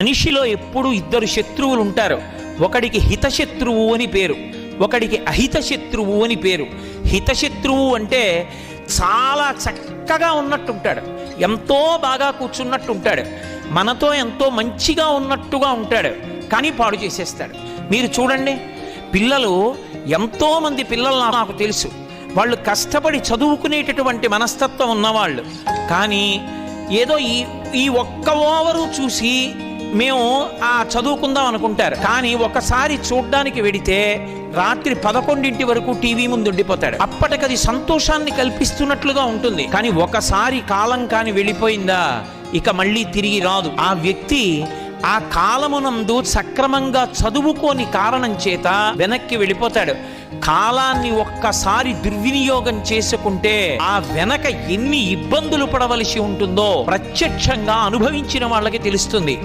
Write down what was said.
మనిషిలో ఎప్పుడు ఇద్దరు శత్రువులు ఉంటారు. ఒకడికి హితశత్రువు అని పేరు, ఒకడికి అహితశత్రువు అని పేరు. హితశత్రువు అంటే చాలా చక్కగా ఉన్నట్టుంటాడు, ఎంతో బాగా కూర్చున్నట్టుంటాడు, మనతో ఎంతో మంచిగా ఉన్నట్టుగా ఉంటాడు, కానీ పాడు చేసేస్తాడు. మీరు చూడండి, పిల్లలు, ఎంతోమంది పిల్లలు నాకు తెలుసు, వాళ్ళు కష్టపడి చదువుకునేటటువంటి మనస్తత్వం ఉన్నవాళ్ళు, కానీ ఏదో ఈ ఒక్క ఓవరు చూసి మేము చదువుకుందాం అనుకుంటారు. కానీ ఒకసారి చూడ్డానికి వెడితే రాత్రి 11 వరకు టీవీ ముందు ఉండిపోతాడు. అప్పటికది సంతోషాన్ని కల్పిస్తున్నట్లుగా ఉంటుంది, కానీ ఒకసారి కాలం కాని వెళ్ళిపోయిందా ఇక మళ్ళీ తిరిగి రాదు. ఆ వ్యక్తి ఆ కాలమునందు సక్రమంగా చదువుకోని కారణం చేత వెనక్కి వెళ్ళిపోతాడు. కాలాన్ని ఒక్కసారి దుర్వినియోగం చేసుకుంటే ఆ వెనక ఎన్ని ఇబ్బందులు పడవలసి ఉంటుందో ప్రత్యక్షంగా అనుభవించిన వాళ్ళకి తెలుస్తుంది.